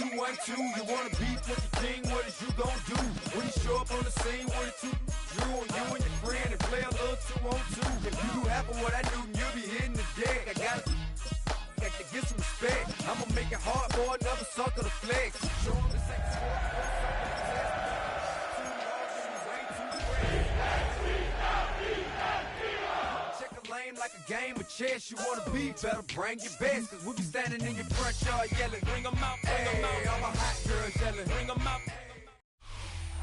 2-1-2. You wanna beef with the king, what is you gonna do? When you show up on the scene with a 2, you and your friend and play a little 2-on-2. If you do half of what I do, then you'll be hitting the deck. I gotta get some respect. I'ma make it hard for another sucker to flex. Show 'em this ain't like a game of chess. You wanna be better, bring your best. Cause we'll be standing in your front yard yelling, bring 'em out, bring 'em out. All my hot girls yelling, bring 'em out.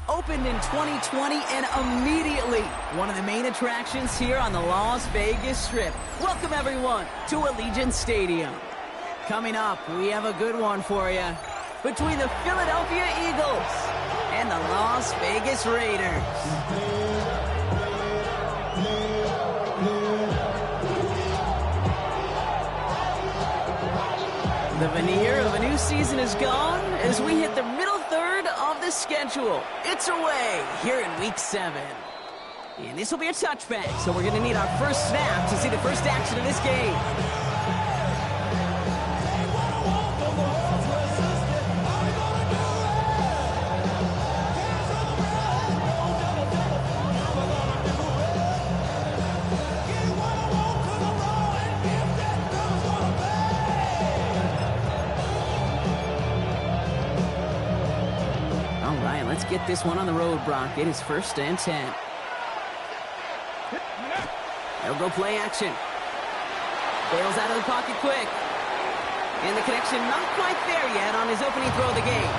Opened in 2020 and immediately one of the main attractions here on the Las Vegas Strip. Welcome everyone to Allegiant Stadium. Coming up, we have a good one for you. Between the Philadelphia Eagles and the Las Vegas Raiders. The veneer of a new season is gone as we hit the middle third of the schedule. It's away here in Week 7. And this will be a touchback, so we're going to need our first snap to see the first action of this game. Let's get this one on the road, Brock. It is 1st and 10. They'll go play action. Bales out of the pocket quick. And the connection not quite there yet on his opening throw of the game.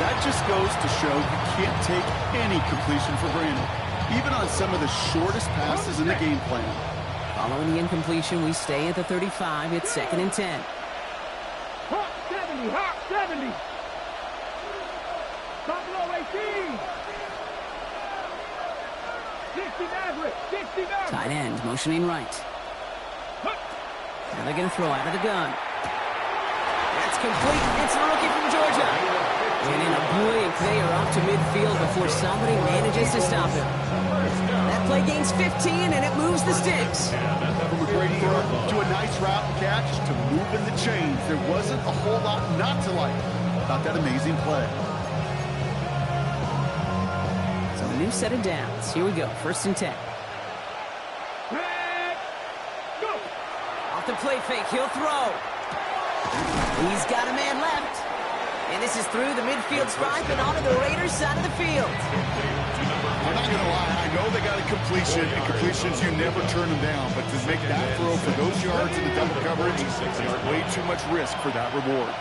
That just goes to show you can't take any completion for granted, even on some of the shortest passes in the game plan. Following the incompletion, we stay at the 35. It's 2nd and 10. Hot 70, hot 70. Top low 18. 60 Maverick, 60 Maverick. Tight end motioning right. Now they're going to throw out of the gun. That's complete. It's the rookie from Georgia. And in a blink, they are off to midfield before somebody manages to stop him. That play gains 15, and it moves the sticks. From a great throw to a nice route and catch to moving the chains. There wasn't a whole lot not to like about that amazing play. New set of downs. Here we go. 1st and 10. Go. Off the play fake. He'll throw. He's got a man left. And this is through the midfield stripe and onto the Raiders side of the field. I'm not going to lie. I know they got a completion, and completions, you never turn them down. But to make that throw for those yards in the double coverage, there's way too much risk for that reward.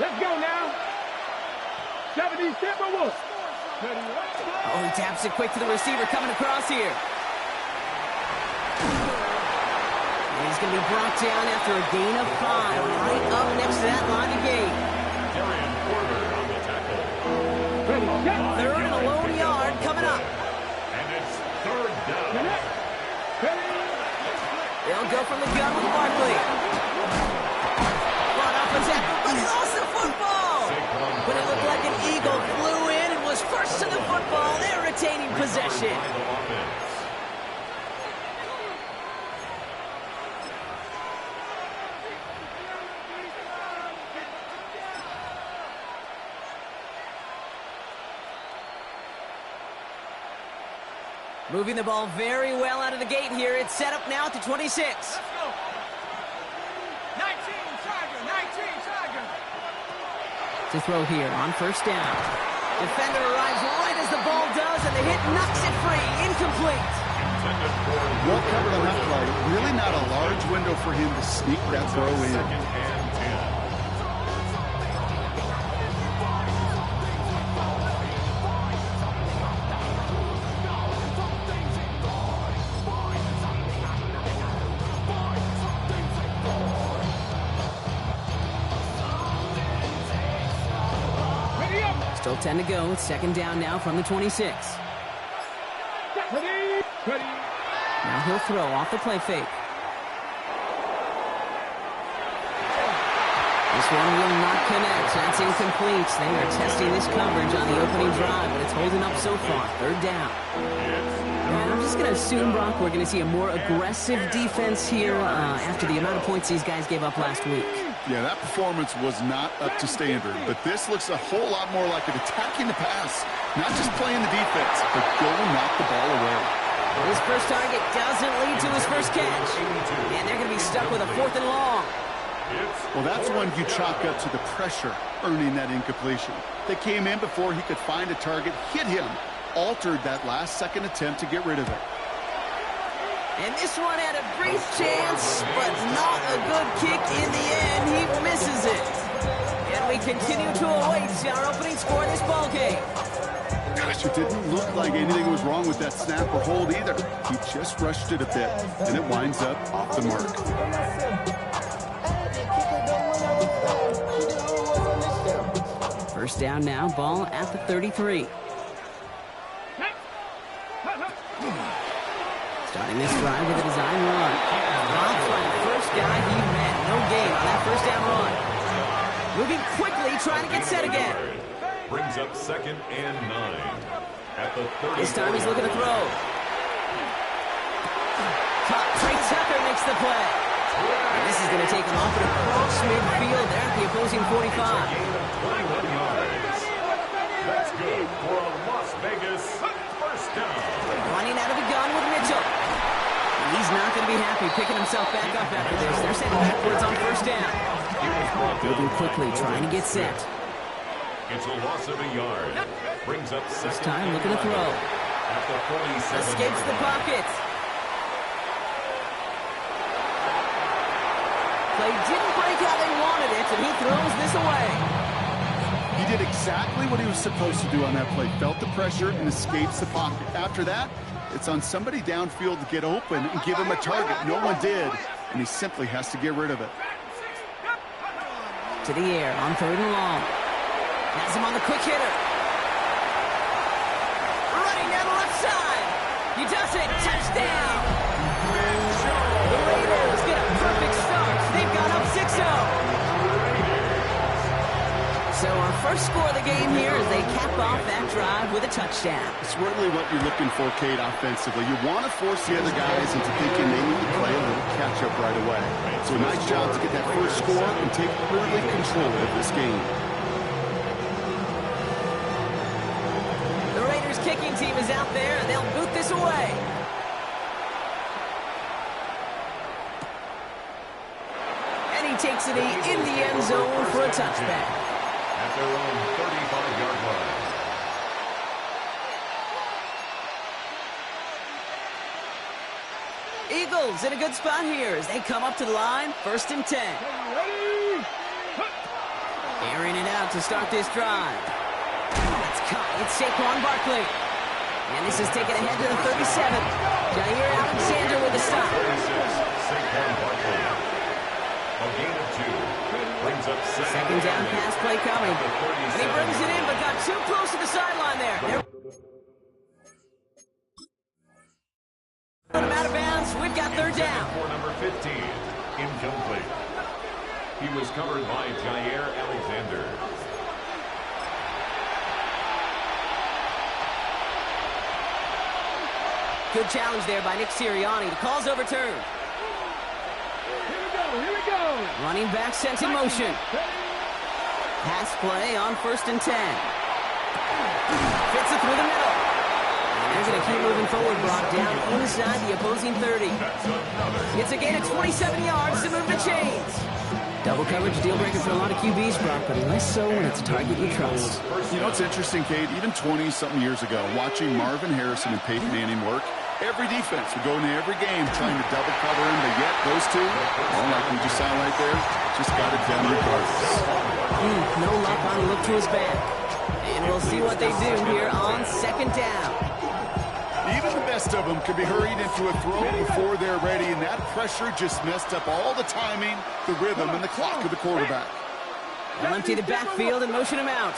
Let's go now. 70 Timberwolves. Oh, he taps it quick to the receiver coming across here. And he's going to be brought down after a gain of 5 right up next to that line of game. Third and a lone yard coming up. And it's 3rd down. They'll go from the gun with Barkley. Brought up a tackle, but he lost the football. But it looked like an Eagle flew in and was first to the football. They're retaining possession. Moving the ball very well out of the gate here. It's set up now at the 26. Let's go. 19 Tiger. To throw here on 1st down. Defender arrives right as the ball does, and the hit knocks it free. Incomplete. Well covered on that play. Really not a large window for him to sneak that throw in. Still 10 to go. It's 2nd down now from the 26. Ready. Now he'll throw off the play fake. This one will not connect. That's incomplete. They are testing this coverage on the opening drive, but it's holding up so far. 3rd down. And I'm just going to assume, Brock, we're going to see a more aggressive defense here after the amount of points these guys gave up last week. Yeah, that performance was not up to standard, but this looks a whole lot more like an attacking the pass, not just playing the defense, but go and knock the ball away. His first target doesn't lead to his first catch, and they're going to be stuck with a 4th and long. Well, that's when you chalk up to the pressure earning that incompletion. They came in before he could find a target, hit him, altered that last-second attempt to get rid of it. And this one had a brief chance, but not a good kick in the end. He misses it. And we continue to await our opening score in this ballgame. Gosh, it didn't look like anything was wrong with that snap or hold either. He just rushed it a bit, and it winds up off the mark. First down now, ball at the 33. Starting this drive with a design run. Brock for the first guy he met. No gain on that first down run. Moving quickly, trying to get set again. Brings up 2nd and 9. At the 30. This time he's looking to throw. Trey Tucker makes the play. And this is going to take him off at across midfield there at the opposing 45. 21 yards. That's good for a Las Vegas first down. Running out of the gun with Mitchell. He's not going to be happy picking himself back up after this. They're sending backwards on first down. Moving quickly, trying to get set. It's a loss of a yard. Brings up This time looking to throw. At the 47. Escapes the pocket. Play didn't break how they wanted it, and he throws this away. He did exactly what he was supposed to do on that play. Felt the pressure and escapes the pocket. After that, it's on somebody downfield to get open and give him a target. No one did, and he simply has to get rid of it. To the air on 3rd and long. Has him on the quick hitter. Running down the left side. He does it. Touchdown. The Raiders get a perfect start. They've gone up 6-0. So our first score of the game here as they cap off that drive with a touchdown. It's really what you're looking for, Kate, offensively. You want to force the other guys into thinking they need to play a little catch-up right away. So a nice job to get that first score and take early control of this game. The Raiders kicking team is out there, and they'll boot this away. And he takes it in the end zone for a touchback. At their own 35-yard line. Eagles in a good spot here as they come up to the line, 1st and 10. Airing it out to start this drive. It's caught. It's Saquon Barkley. And this is taken ahead to the 37. Jair Alexander with the stop. 36, Saquon Barkley. A gain of 2. Brings up 2nd down pass play coming. And he brings it in, but got too close to the sideline there. Put him out of bounds. We've got 3rd down. For number 15, incomplete. He was covered by Jair Alexander. Good challenge there by Nick Sirianni. The call's overturned. Here we go. Running back sent in motion. Pass play on 1st and 10. Fits it through the middle. And they're going to keep moving forward, Brock, down inside the opposing 30. It's a gain of 27 yards to move the chains. Double coverage deal breaker for a lot of QBs, Brock, but less so when it's a target you trust. You know, it's interesting, Kate, even 20-something years ago, watching Marvin Harrison and Peyton Manning work, every defense would go into every game trying to double cover him, but yet those two, well, like we just saw right there, just got it done regardless. No luck on a look to his back. And we'll see what they do here on 2nd down. Even the best of them could be hurried into a throw before they're ready, and that pressure just messed up all the timing, the rhythm, and the clock of the quarterback. They'll empty the backfield and motion him out.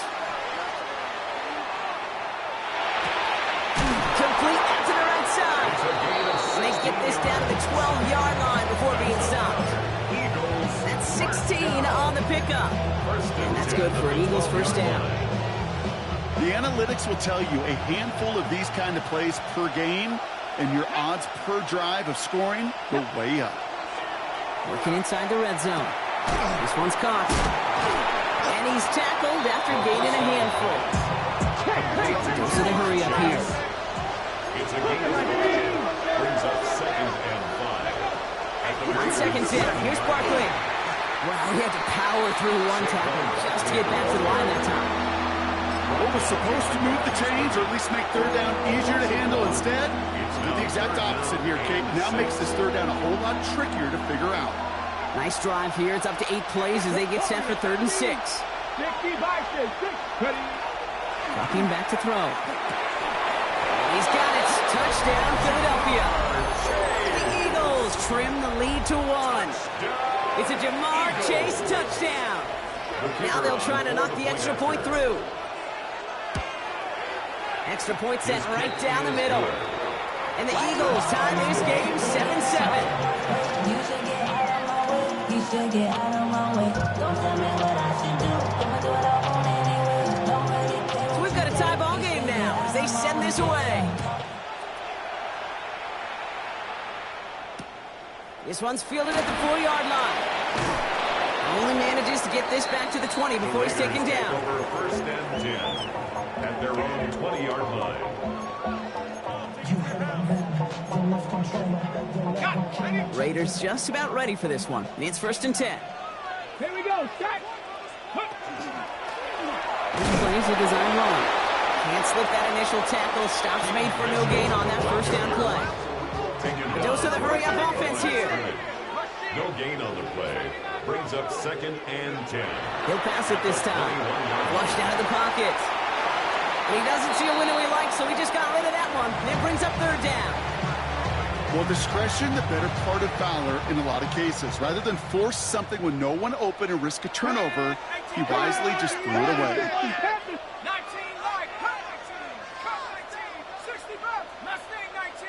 Complete out to the right side. And they get this down to the 12-yard line before being stopped. That's 16 on the pickup. And that's good for an Eagles first down. The analytics will tell you a handful of these kind of plays per game and your odds per drive of scoring go way up. Working inside the red zone. This one's caught. And he's tackled after gaining a handful. Goes to the hurry up here. It's a gain of 5. Brings up 2nd and 5. On 2nd down, here's Barkley. Wow, he had to power through one tackle just to get back to the line that time. What was supposed to move the chains, or at least make 3rd down easier to handle instead, did the exact opposite here, Kate. Now makes this 3rd down a whole lot trickier to figure out. Nice drive here. It's up to 8 plays as they get set for 3rd and 6. 60 by 6. Ready. Dropping back to throw. He's got it. Touchdown, Philadelphia. The Eagles trim the lead to 1. It's a Jamar Chase touchdown. Now they'll try to knock the extra point through. Extra point set right down the middle. And the Eagles tie this game 7-7. You should get out of my way. You should get out of my way. Don't tell me what I should do. I'ma do what I want anyway. Don't really care. So we've got a tie ball game now as they send this away. This one's fielded at the 4-yard line. Only manages to get this back to the 20 before he's taken down. Over 1st and 10 at their own 20-yard line. Raiders just about ready for this one. It's 1st and 10. Here we go. Set. This plays a design run. Can't slip that initial tackle. Stops made for no gain on that 1st down play. Dose of the hurry-up offense here. No gain on the play. Brings up 2nd and 10. He'll pass it this time. Flushed out of the pocket. And he doesn't see a window he likes, so he just got rid of that one. And it brings up 3rd down. Well, discretion, the better part of valor in a lot of cases. Rather than force something with no one open and risk a turnover, he wisely just threw it away. 19 right. 19. 65. Mustang 19.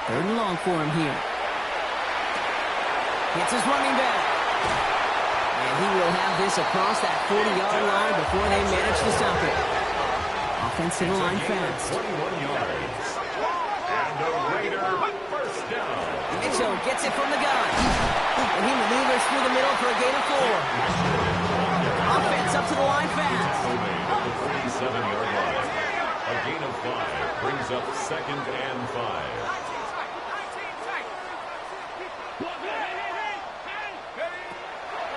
3rd and long for him here. It's his running back. And he will have this across that 40-yard line before they manage to stop it. Offensive line fast. 21 yards. And the Raider 1st down. Mitchell gets it from the gun. And he maneuvers through the middle for a gain of 4. Offense up to the line fast. At the 37-yard line. A gain of 5 brings up 2nd and 5.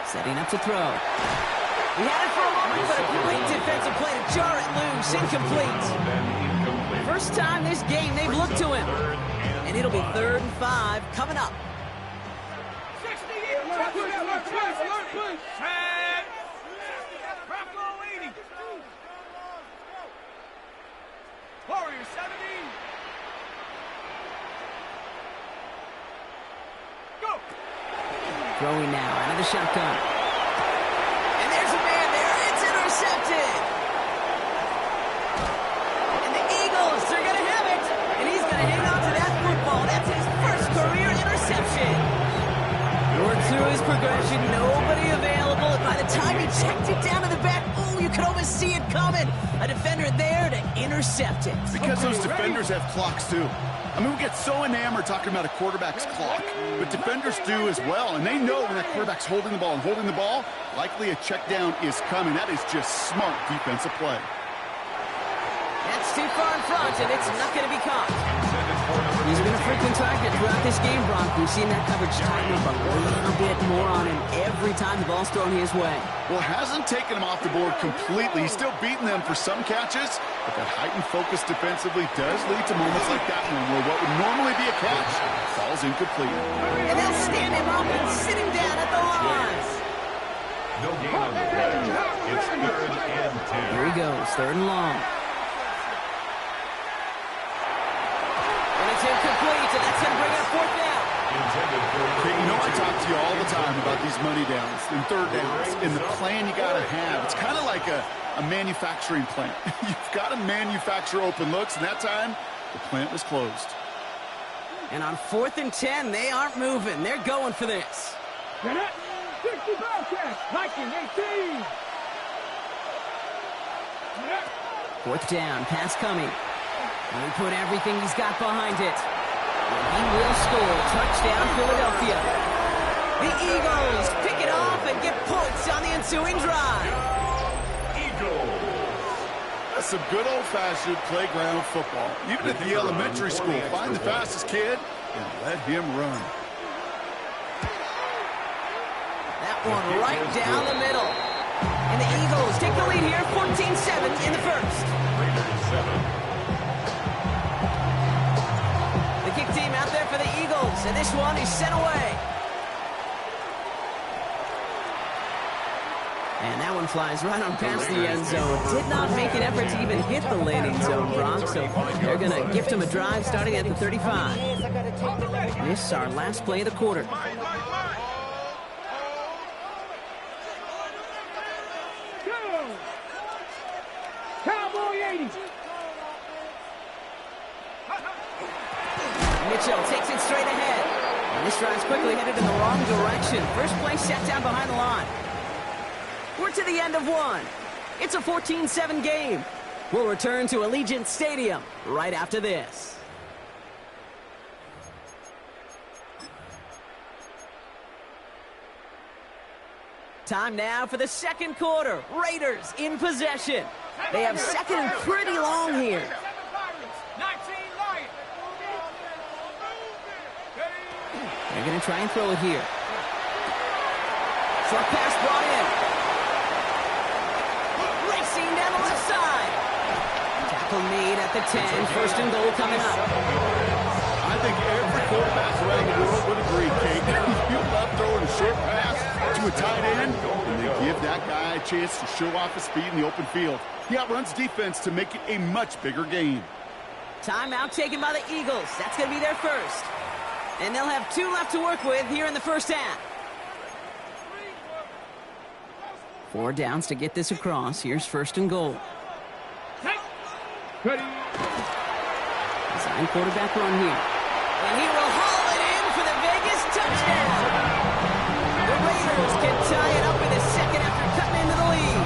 Setting up to throw. He had it for a moment, but a great defensive play to jar it loose. Incomplete. First time this game they've looked to him. And it'll be 3rd and 5 coming up. 60. Bravo 80. Warrior 70. Go. Throwing now out of the shotgun. And there's a man there. It's intercepted. And the Eagles, they're going to have it. And he's going to hang on to that football. That's his first career interception. Worked through his progression. Nobody available. And by the time he checked it down to the back, oh, you could almost see it coming. A defender there to intercept it. Because those defenders have clocks, too. I mean, we get so enamored talking about a quarterback's clock, but defenders do as well, and they know when that quarterback's holding the ball, likely a check down is coming. That is just smart defensive play. That's too far in front, and it's not going to be caught. He's been a frequent target throughout this game, Brock. We've seen that coverage tighten up a little bit more on him every time the ball's thrown his way. Well, hasn't taken him off the board completely. He's still beating them for some catches, but that heightened focus defensively does lead to moments like that one where what would normally be a catch falls incomplete. And they'll stand him up and sit him down at the line. No gain on the play. It's 3rd and 10. Here he goes, 3rd and long. And it's incomplete, and that's going to bring up 4th down. Hey, you know, I talk to you all the time about these money downs and 3rd downs and the plan you got to have. It's kind of like a manufacturing plant. You've got to manufacture open looks, and that time, the plant was closed. And on 4th and 10, they aren't moving. They're going for this. 60 Bobcats. Viking 18. 4th down, pass coming. He put everything he's got behind it. And he will score. Touchdown, Philadelphia. The Eagles pick it off and get points on the ensuing drive. Eagles. That's some good old-fashioned playground football. Even at the elementary school, find the fastest kid and let him run. That one right down the middle. And the Eagles take the lead here, 14-7 in the first. Raiders 7. The kick team out there for the Eagles, and this one is sent away. And that one flies right on past the end zone. Did not make an effort to even hit the landing zone, Brock, so they're going to gift him a drive starting at the 35. This is our last play of the quarter. Cowboy 80. Mitchell takes it straight ahead. And this drive's quickly headed in the wrong direction. First play set down behind the line. We're to the end of one. It's a 14-7 game. We'll return to Allegiant Stadium right after this. Time now for the second quarter. Raiders in possession. They have second and pretty long here. 19 Lions. They're going to try and throw it here. Short pass brought in. Racing down the left side. Tackle made at the 10. First and goal coming up. I think every quarterback around the world would agree, Kate. You love throwing a short pass to a tight end, and they give that guy a chance to show off his speed in the open field. He outruns defense to make it a much bigger game. Timeout taken by the Eagles. That's going to be their first. And they'll have 2 left to work with here in the first half. 4 downs to get this across. Here's first and goal. Ready. Design quarterback run here. And he will haul it in for the Vegas touchdown. The Raiders can tie it up in a second after cutting into the lead.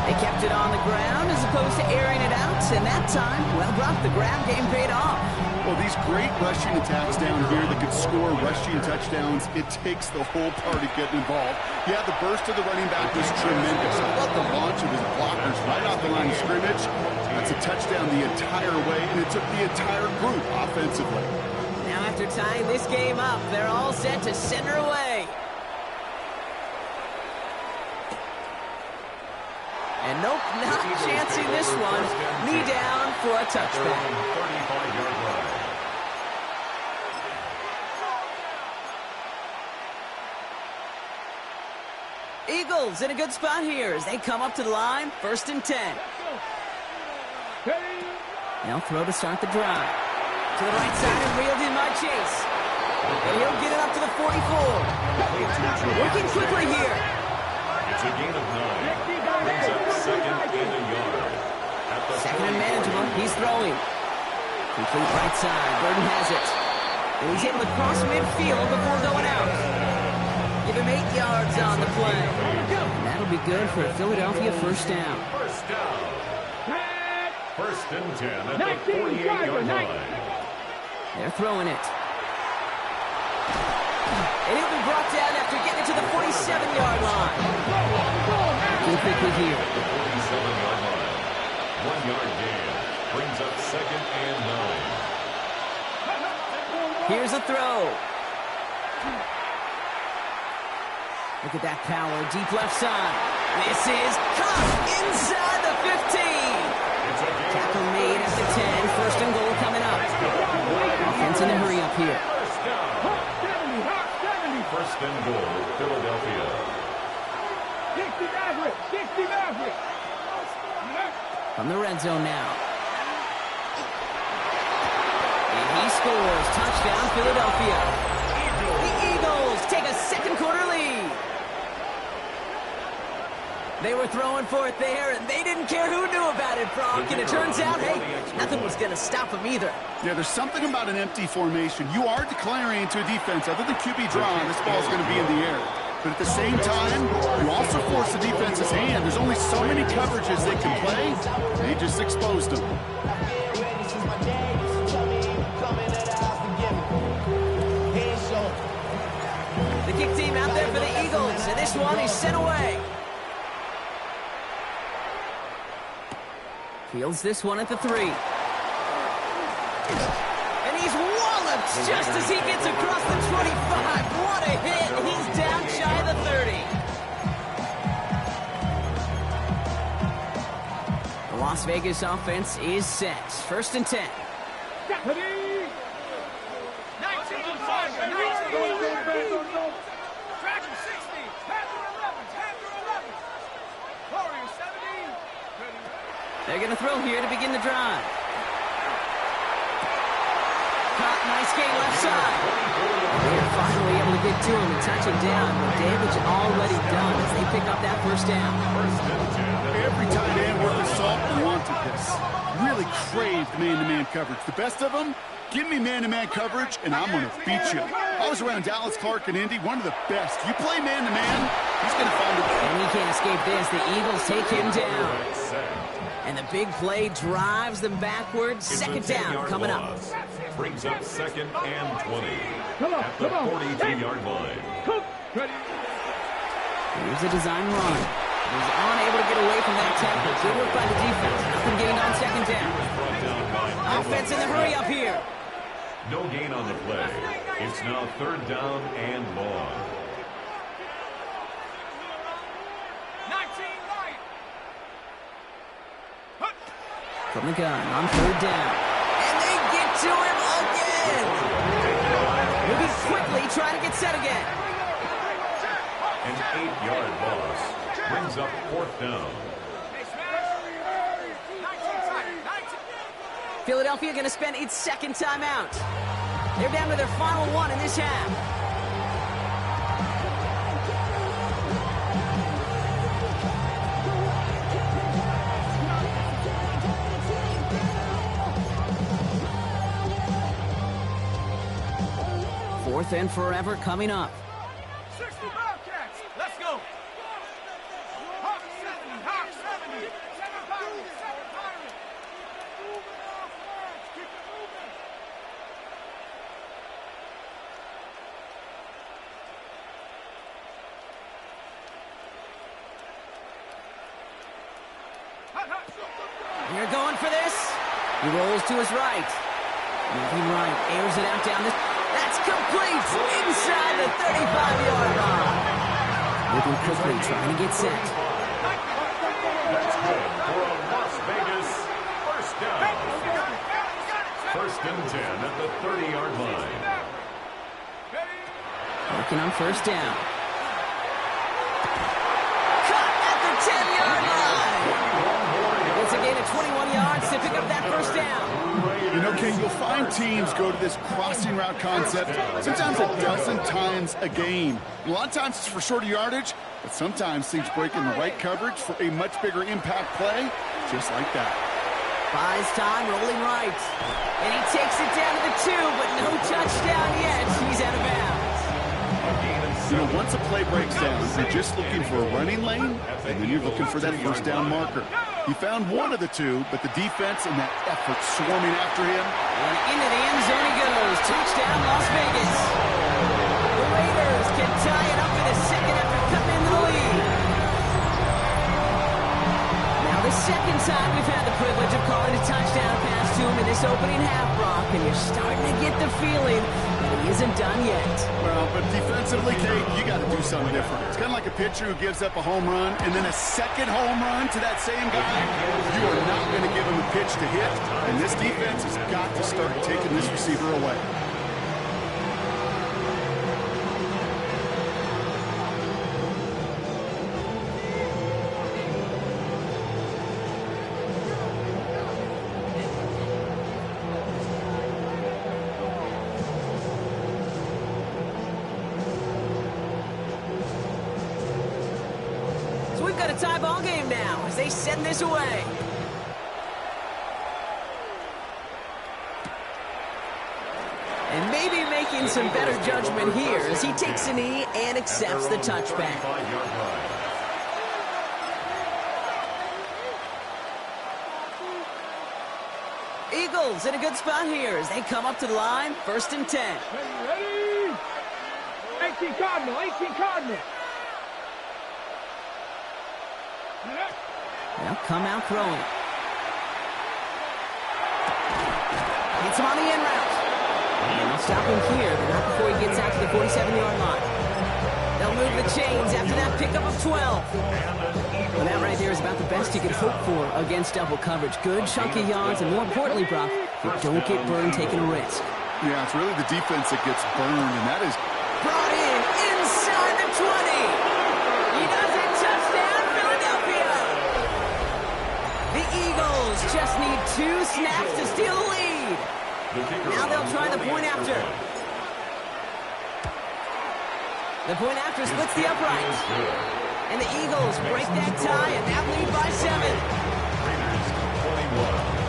They kept it on the ground as opposed to airing it out. And that time, well, Brock, the ground game paid off. Well, these great rushing attacks down here that could score rushing touchdowns, it takes the whole party getting involved. Yeah, the burst of the running back was tremendous. I love the launch of his blockers right off the line of scrimmage. That's a touchdown the entire way, and it took the entire group offensively. Now after tying this game up, they're all set to send her away. And nope, not chancing this one. Knee down for a touchback. 35-yard line. Eagles in a good spot here as they come up to the line. First and 10. They'll throw to start the drive. To the right side and reeled in by Chase. And he'll get it up to the 44. Working quickly here. It's a gain of 9. Brings up second and a yard. At the Second and manageable. He's throwing. Complete right side. Burden has it. And he's able to cross midfield before going out. Give him 8 yards on the play. And that'll be good for a Philadelphia first down. First down. First and 10 at the 48-yard line. They're throwing it. And he'll be brought down after getting it to the 47-yard line. Looking quickly here. 47-yard line. 1-yard gain. Brings up second and 9. Here's a throw. Look at that power. Deep left side. This is caught inside the 15. Tackle made at the 10. First and goal coming up. Offense in a hurry up here. First and goal, Philadelphia. 60 Maverick. From the red zone now. And he scores. Touchdown, Philadelphia. The Eagles take a second quarter lead. They were throwing for it there, and they didn't care who knew about it, Brock. And it turns out, hey, nothing was going to stop them either. Yeah, there's something about an empty formation. You are declaring to a defense, other than QB draw, this ball's going to be in the air. but at the same time, you also force the defense's hand. There's only so many coverages they can play. They just exposed them. The kick team out there for the Eagles, and this one is sent away. Fields this one at the 3. And he's walloped just as he gets across the 25. What a hit. He's down shy of the 30. The Las Vegas offense is set. 1st and 10. They're going to throw here to begin the drive. Caught, nice game left side. They're finally able to get to him and touch him down. But damage already done as they pick up that 1st down. Every tight end worth his salt wanted this. Really craved man-to-man coverage. The best of them, give me man-to-man coverage, and I'm going to beat you. I was around Dallas Clark and Indy, one of the best. You play man-to-man, he's going to find a way. And he can't escape this. The Eagles take him down. And the big play drives them backwards. 2nd down coming up. Brings up 2nd and 20 at the 42-yard line. Here's a design run. He's unable to get away from that tackle. Good work by the defense. Nothing getting on 2nd down. Offense in the hurry up here. No gain on the play. It's now 3rd down and long. From the gun on 3rd down. And they get to him again. He'll be quickly trying to get set again. An 8-yard loss brings up 4th down. Philadelphia going to spend its 2nd timeout. They're down to their final one in this half. Fourth and forever coming up. 60 Bobcats. Let's go. Hawk 70. Hawk 70. 7 Pirates. 7 Pirates. Moving off marks. Keep it moving. You're going for this. He rolls to his right. Moving right. Airs it out down this. That's complete inside the 35-yard line. Moving quickly, trying to get set. That's good for a Las Vegas 1st down. 1st and 10 at the 30-yard line. Working on 1st down. Cut at the 10-yard line. It's a gain of 21 yards to pick up that 1st down. You know, King, you'll find teams go to this crossing route concept sometimes a dozen times a game. A lot of times it's for shorter yardage, but sometimes teams break in the right coverage for a much bigger impact play, just like that. Buys time, rolling right. And he takes it down to the 2, but no touchdown yet. He's out of bounds. You know, once a play breaks down, you're just looking for a running lane, and then you're looking for that 1st down marker. He found one of the 2, but the defense and that effort swarming after him. And into the end zone he goes. Touchdown, Las Vegas. The Raiders can tie it up in a second after cutting into the lead. Now the 2nd time we've had the privilege of calling a touchdown pass to him in this opening half, Brock, and you're starting to get the feeling that he isn't done yet. Well, but defensively, Kate, you got to do something different. It's kind of like a pitcher who gives up a home run and then a second home run to that same guy. You are not going to give him a pitch to hit, and this defense has got to start taking this receiver away. So we've got a tie ball game now as they send this away. And maybe making some better judgment here as he takes a knee and accepts the touchback. Eagles in a good spot here as they come up to the line, 1st and 10. Ready? 18 Cardinal, 18 Cardinal. They'll come out throwing. Gets him on the in route. And they'll stop him here, but not before he gets out to the 47-yard line. They'll move the chains after that pickup of 12. Well, that right there is about the best you could hope for against double coverage. Good chunky yards, and more importantly, Brock, you don't get burned taking a risk. Yeah, it's really the defense that gets burned, and that is Brought in inside the 20. He does it. Touchdown, Philadelphia. The Eagles just need 2 snaps to steal the lead. Now they'll try the point after. The point after splits the uprights. And the Eagles break that tie and now lead by 7. Raiders 21.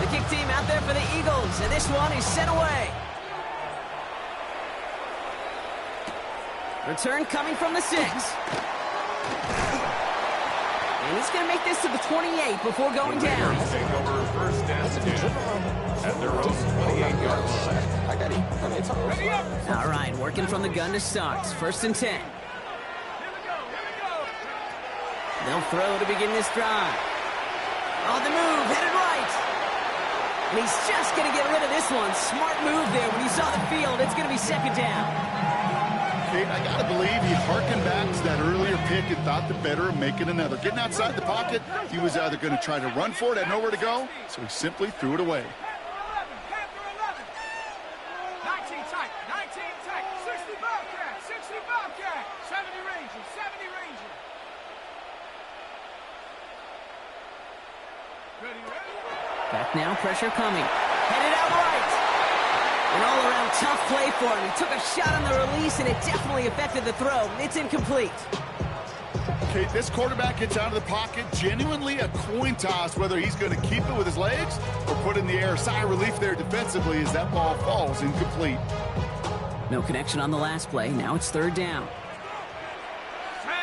The kick team out there for the Eagles, and this one is sent away. Return coming from the 6. And he's going to make this to the 28 before going down. Take over 1st and 10 at their own 28-yard line. All right, working from the gun to start. 1st and 10. They'll throw to begin this drive. On the move, headed right. And he's just going to get rid of this one. Smart move there when he saw the field. It's going to be 2nd down. Kate, I got to believe he harkened back to that earlier pick and thought the better of making another. Getting outside the pocket, he was either going to try to run for it, had nowhere to go, so he simply threw it away. Panther 11. 19 tight, 19 tight. 60 Bobcat, 60 Bobcat. 70 Ranger, 70 Ranger. Ready? Back now, pressure coming. Headed out right. An all-around tough play for him. He took a shot on the release, and it definitely affected the throw. It's incomplete. Okay, this quarterback gets out of the pocket, genuinely a coin toss whether he's going to keep it with his legs or put it in the air. Sigh of relief there defensively as that ball falls incomplete. No connection on the last play. Now it's 3rd down. 10,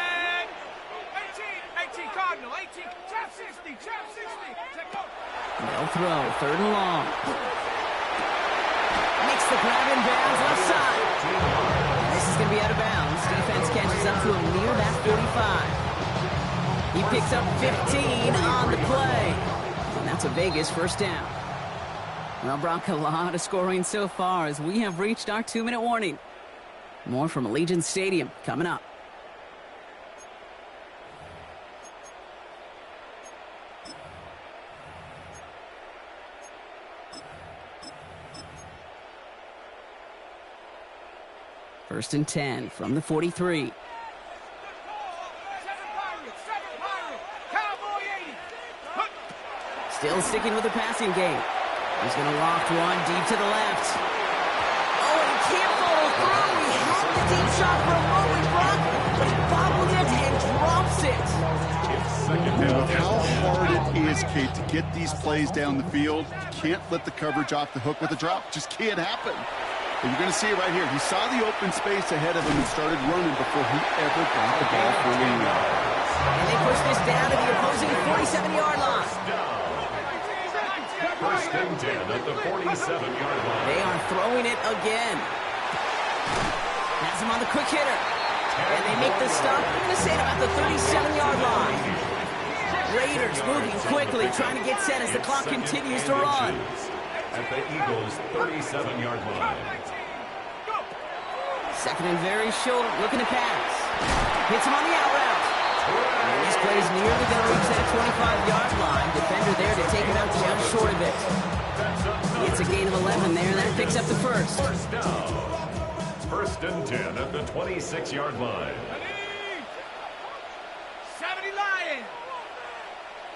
18 Cardinal, 18, chap 60, chap 60. Take off. They'll throw. 3rd and long. Makes the grab in bounds left side. This is going to be out of bounds. Defense catches up to him near that 45. He picks up 15 on the play. And that's a Vegas 1st down. Well, Brock, a lot of scoring so far as we have reached our 2-minute warning. More from Allegiant Stadium coming up. First and 10 from the 43. 7 Pirate, Cowboy 80. Still sticking with the passing game. He's going to loft one deep to the left. Oh, and he can't follow through. He had the deep shot for a moment, Brock, but he bobbled it and drops it. And with how hard it is, Kate, to get these plays down the field, you can't let the coverage off the hook with a drop. Just can't happen. And you're going to see it right here. He saw the open space ahead of him and started running before he ever got the ball for a lead. And they push this down to the opposing 47-yard line. 1st and 10 at the 47-yard line. They are throwing it again. Has him on the quick hitter. And they make the stop. I'm going to say it about the 37-yard line. Raiders moving quickly, trying to get set as the clock continues to run. At the Eagles' 37-yard line. 2nd and very short, looking to pass. Hits him on the out route. And this play is nearly going to reach that 25-yard line. Defender there to take him out just short of it. It's a gain of 11 there, and that picks up the 1st. 1st down. 1st and 10 at the 26-yard line. 70 Lion.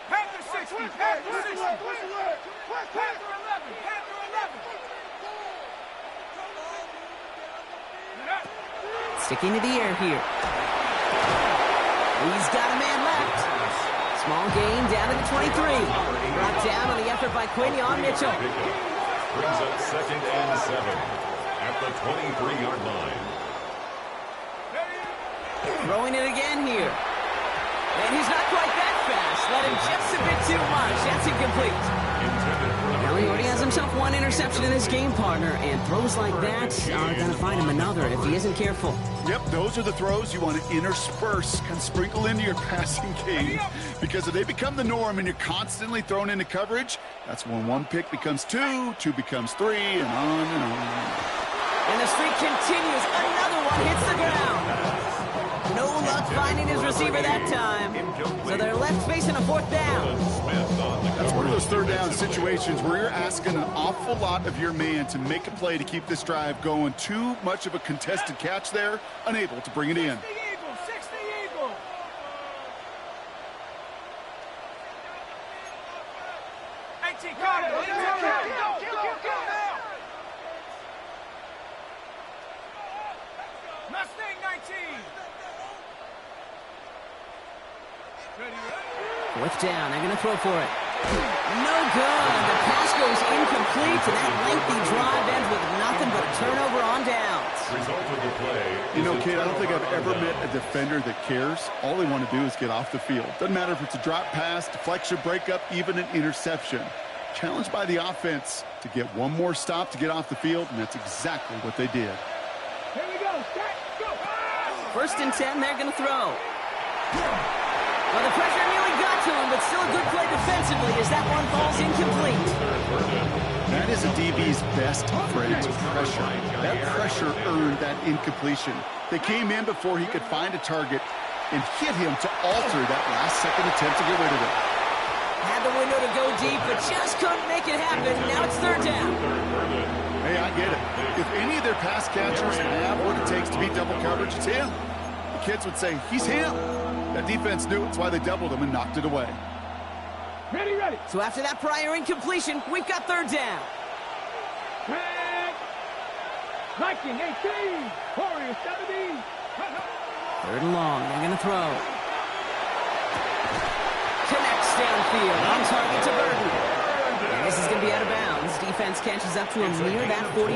Panther 60, Panther 60. Panther 11, Panther 11. Sticking to the air here. He's got a man left. Small gain down to the 23. Brought down on the effort by Quinion Mitchell. Brings up 2nd and 7 at the 23-yard line. Throwing it again here. And he's not quite that fast. Let him just a bit too much. That's incomplete. Well, he already has himself one interception in this game, partner, and throws like that are going to find him another if he isn't careful. Yep, those are the throws you want to intersperse, kind of sprinkle into your passing game, because if they become the norm and you're constantly thrown into coverage, that's when one pick becomes two, two becomes three, and on and on. And the streak continues. Another one hits the ground. No luck finding his receiver that time. So they're left facing a 4th down. That's one of those 3rd down situations where you're asking an awful lot of your man to make a play to keep this drive going. Too much of a contested catch there, unable to bring it in. 60 Eagle. 18 Carter. Go. Mustang 19. 4th down. They're going to throw for it. No good. The pass goes incomplete, and that lengthy drive ends with nothing but a turnover on downs. Result of the play. You know, Kate, I don't think I've ever met a defender that cares. All they want to do is get off the field. Doesn't matter if it's a drop pass, deflection, breakup, even an interception. Challenged by the offense to get one more stop to get off the field, and that's exactly what they did. Here we go. Go. 1st and 10, they're going to throw. Well, the pressure nearly got to him, but still a good play defensively as that one falls incomplete. That is a DB's best friend, pressure. That pressure earned that incompletion. They came in before he could find a target and hit him to alter that last-second attempt to get rid of it. Had the window to go deep, but just couldn't make it happen. Now it's 3rd down. Hey, I get it. If any of their pass catchers have what it takes to beat double coverage, it's him. The kids would say, he's him. That defense knew it. That's why they doubled him and knocked it away. Ready. So after that prior incompletion, we've got 3rd down. Viking 18. Warrior 17. 3rd and long. They're going to throw. Connects downfield. On target to Burton. And this is going to be out of bounds. Defense catches up to him near that 45.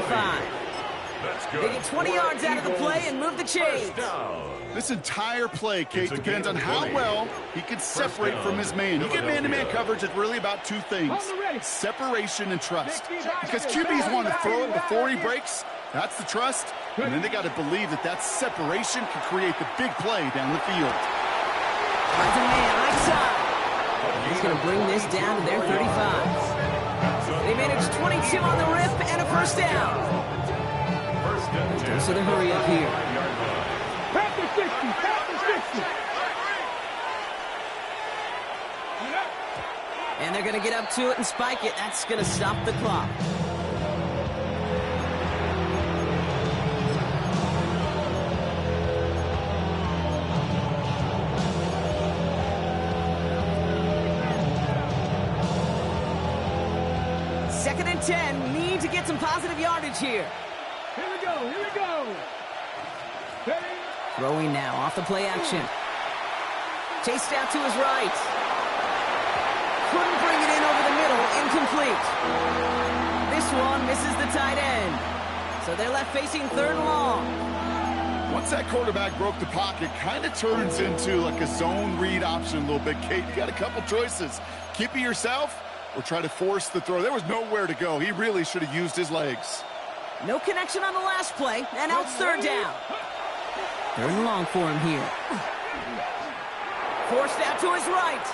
They get 20 yards out of the play and move the chains. This entire play, Kate, depends on how well he can separate from his man. You get man-to-man coverage, it's really about 2 things: separation and trust. Because QBs want to throw it before he breaks. That's the trust. And then they got to believe that that separation can create the big play down the field. Finds a man right side. He's going to bring this down to their 35. They managed 22 on the rip and a 1st down. So the hurry up here. Back to 60. And they're going to get up to it and spike it. That's going to stop the clock. Second and 10. Need to get some positive yardage here. Here we go. Ready? Throwing now off the play action. Chased out to his right. Couldn't bring it in over the middle. Incomplete. This one misses the tight end. So they're left facing 3rd and long. Once that quarterback broke the pocket, kind of turns into like a zone read option a little bit. Kate, you got a couple choices. Keep it yourself or try to force the throw. There was nowhere to go. He really should have used his legs. No connection on the last play, and now it's 3rd down. 3rd and long for him here. Forced out to his right.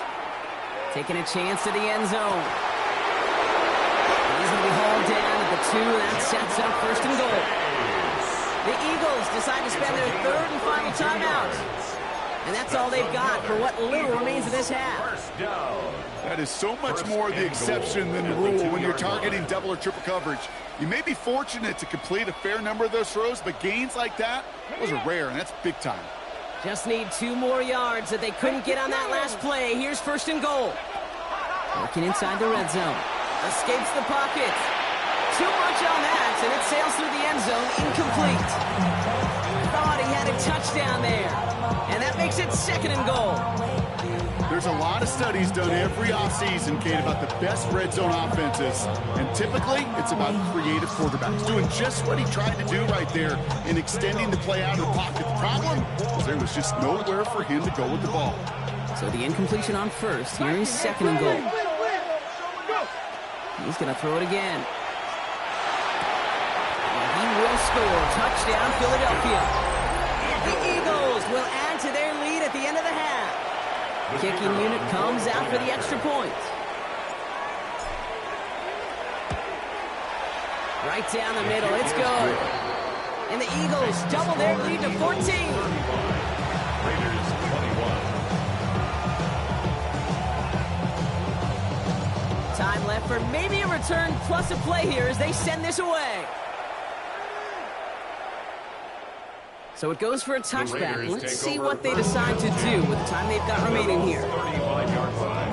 Taking a chance to the end zone. He's going to be hauled down at the 2. That sets up 1st and goal. The Eagles decide to spend their 3rd and final timeout. And that's all they've got for what little remains of this half. That is so much more the exception than the rule when you're targeting double or triple coverage. You may be fortunate to complete a fair number of those throws, but gains like that, those are rare, and that's big time. Just need 2 more yards that they couldn't get on that last play. Here's 1st and goal. Working inside the red zone. Escapes the pocket. Too much on that, and it sails through the end zone. Incomplete. Thought he had a touchdown there. And that makes it 2nd and goal. There's a lot of studies done every offseason, Kate, about the best red zone offenses. And typically, it's about creative quarterbacks doing just what he tried to do right there in extending the play out of the pocket. The problem was there was just nowhere for him to go with the ball. So the incompletion on first. Here is second and goal. He's going to throw it again. And he will score. Touchdown, Philadelphia. The Eagles will add to their lead at the end of the half. Kicking unit comes out for the extra point. Right down the middle. It's good. And the Eagles double their lead to 14. Raiders 21. Time left for maybe a return plus a play here as they send this away. So it goes for a touchback. Let's see what they decide to do with the time they've got remaining here. 35-yard line.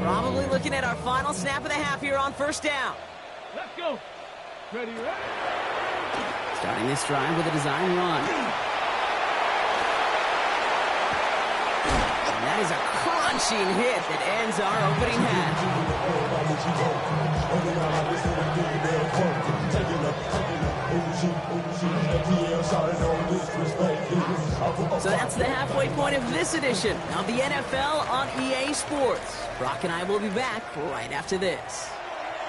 Probably looking at our final snap of the half here on first down. Let's go. Ready, ready. Starting this drive with a design run. And that is a crunching hit that ends our opening half. So that's the halfway point of this edition of the NFL on EA Sports. Brock and I will be back right after this.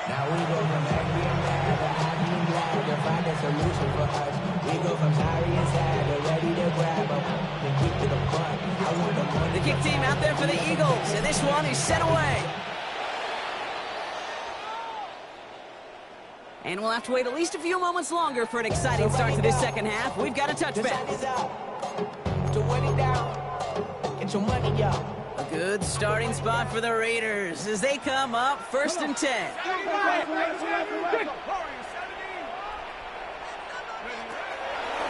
Now we go from angry and mad to happy and glad to find a solution for us. We go from sorry and sad to ready to grab up and keep to the front. I want the money. The kick team out there for the Eagles, and this one is set away. And we'll have to wait at least a few moments longer for an exciting start to this second half. We've got a touchback. To win it down. Get your money up. A good starting spot for the Raiders as they come up first and 10.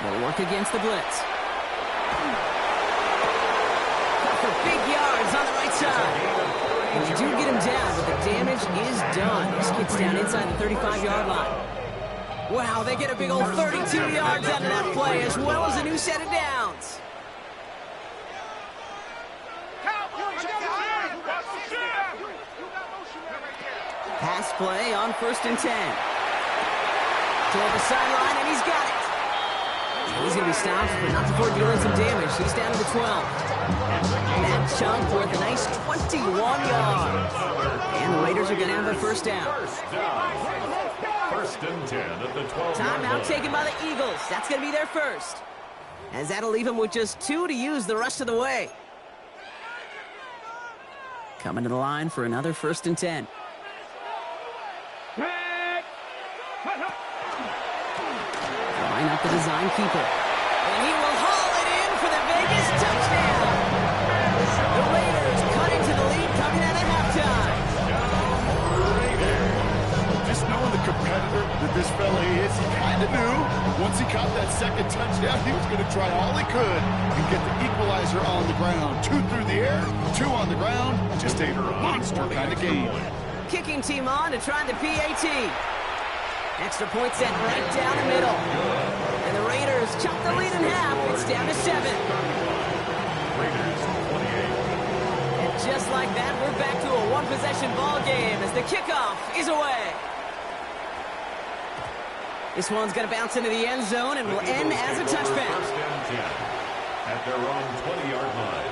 They'll work against the blitz. For big yards on the right side. And you do get him down, but the damage is done. This kid's down inside the 35-yard line. Wow, they get a big old 32 yards out of that play, as well as a new set of downs. Pass play on first and 10. Toward the sideline, and he's got it. He's going to be stopped, but not before dealing some damage. He's down to the 12. That chunk worth a nice 21 yards. And the Raiders are going to have a first down. First and 10 at the 12-yard Timeout line. taken by the Eagles. That's going to be their first. As that'll leave them with just 2 to use the rest of the way. Coming to the line for another first and 10. Line up the design keeper. And he will haul it in for the Vegas touchdown. The Raiders cut into the lead coming out of halftime. Just knowing the competitor that this fella is, he kind of knew once he caught that second touchdown, he was going to try all he could and get the equalizer on the ground. 2 through the air, 2 on the ground. Just a monster kind of game. Kicking team on to try the PAT. Extra point set right down the middle. And the Raiders chop the lead in half. It's down to 7. Raiders 28. And just like that, we're back to a one-possession ball game as the kickoff is away. This one's going to bounce into the end zone and will end as a touchback. First and 10 at their own 20-yard line.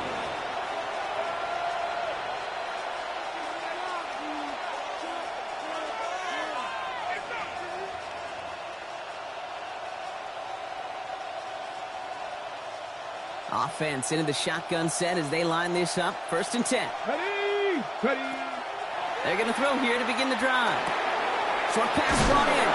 Offense into the shotgun set as they line this up. First and 10. Ready, ready. They're going to throw here to begin the drive. Short pass brought in.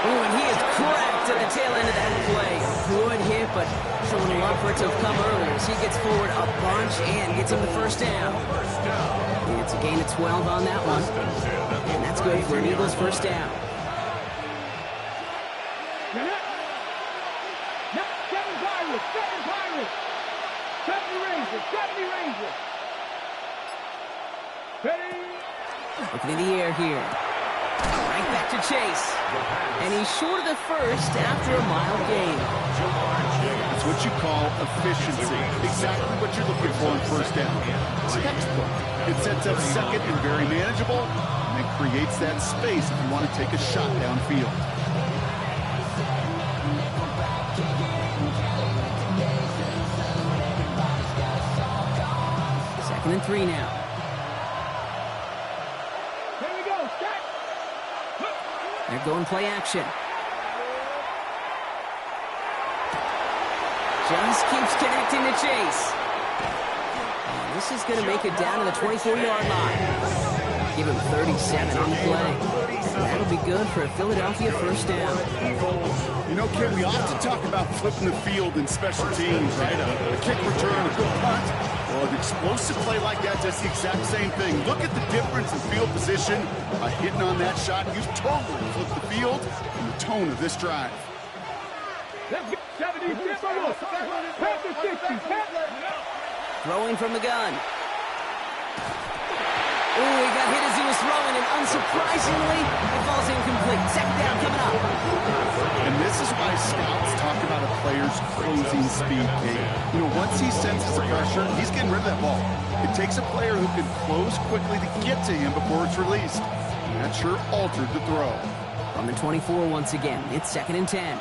Ooh, and he is cracked at the tail end of that play. Good hit, but showing a lot for it to have come earlier as he gets forward a bunch and gets him the first down. And it's a gain of 12 on that one. And that's good for an Eagles first down. Seven Pirates, 70 Rangers, 70 Rangers. Ready. Looking in the air here. Right back to Chase. And he's short of the first after a mile gain. It's what you call efficiency. Exactly what you're looking for on first down. Textbook. It sets up second and very manageable, and it creates that space if you want to take a shot downfield. Second and 3 now. Here we go. Set. They're going play action. Just keeps connecting to Chase. And this is going to make it down to the 24-yard line. Give him 37 on the play. That'll be good for a Philadelphia first down. You know, Ken, we often talk about flipping the field in special teams, right? A kick return, a good punt. Well, an explosive play like that does the exact same thing. Look at the difference in field position by hitting on that shot. You totally flip the field and the tone of this drive. Let's get 70, 50, 60. Throwing from the gun. Ooh, he got hit as he was throwing, and unsurprisingly, it falls incomplete. Second down coming up. And this is why scouts talk about a player's closing speed, Kate. You know, once he senses the pressure, he's getting rid of that ball. It takes a player who can close quickly to get to him before it's released. And that sure altered the throw. On the 24 once again, it's second and 10.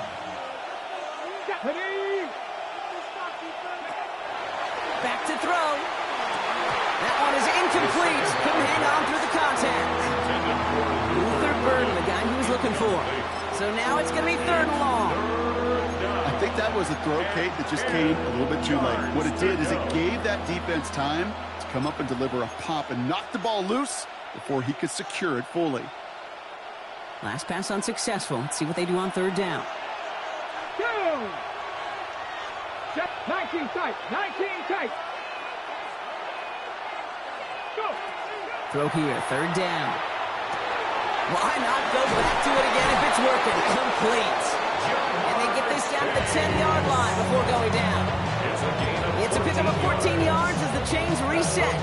Back to throw. That one is incomplete. Couldn't hang on through the contact. Luther Burden, the guy he was looking for. So now it's going to be third and long. I think that was a throw, Kate, that just came a little bit too late. What it did is it gave that defense time to come up and deliver a pop and knock the ball loose before he could secure it fully. Last pass unsuccessful. Let's see what they do on third down. 19 tight. 19 tight. Go. Throw here, third down. Why not go back to it again if it's working? Complete. And they get this down to the 10-yard line before going down. It's a pickup of 14 yards as the chains reset.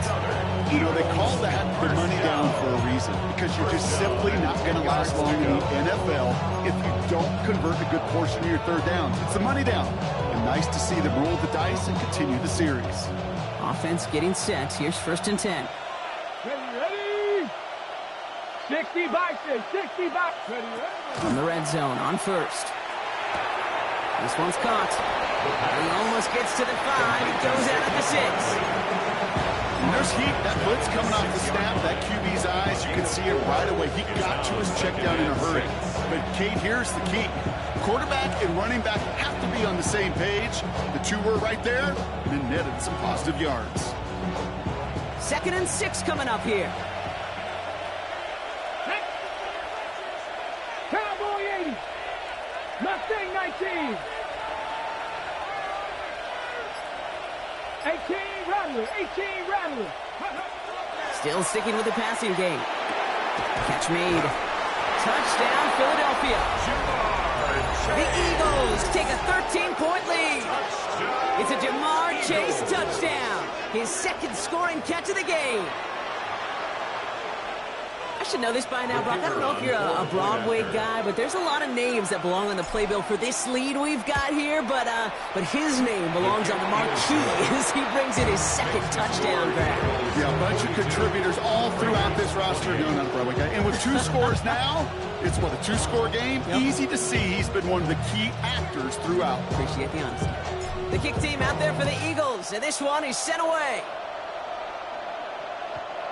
You know, they call that the money down for a reason, because you're just simply not going to last long in the NFL if you don't convert a good portion of your third down. It's the money down. And nice to see them roll the dice and continue the series. Offense getting set. Here's first and 10. Ready? 60 by 6. 60 by. Ready? From the red zone on first. This one's caught. He almost gets to the 5. It goes out at the 6. And there's heat. That blitz coming off the snap. That QB's eyes, you can see it right away. He got to his check down in a hurry. But, Kate, here's the key. Quarterback and running back have to be on the same page. The two were right there, and it netted some positive yards. Second and 6 coming up here. Cowboy 80. Mustang 19. 18 Rattler. 18 Rattler. Still sticking with the passing game. Catch made. Touchdown, Philadelphia. The Eagles take a 13-point lead. It's a Jamar Chase touchdown. His second scoring catch of the game. I should know this by now, Brock. I don't know if you're a Broadway guy, but there's a lot of names that belong on the playbill for this lead we've got here, but his name belongs on the marquee as he brings in his second touchdown grab. Yeah, a bunch of contributors all throughout this roster. No, not a Broadway guy. And with 2 scores now, it's what, a 2-score game? Yep. Easy to see he's been one of the key actors throughout. Appreciate the honesty. The kick team out there for the Eagles, and this one is sent away.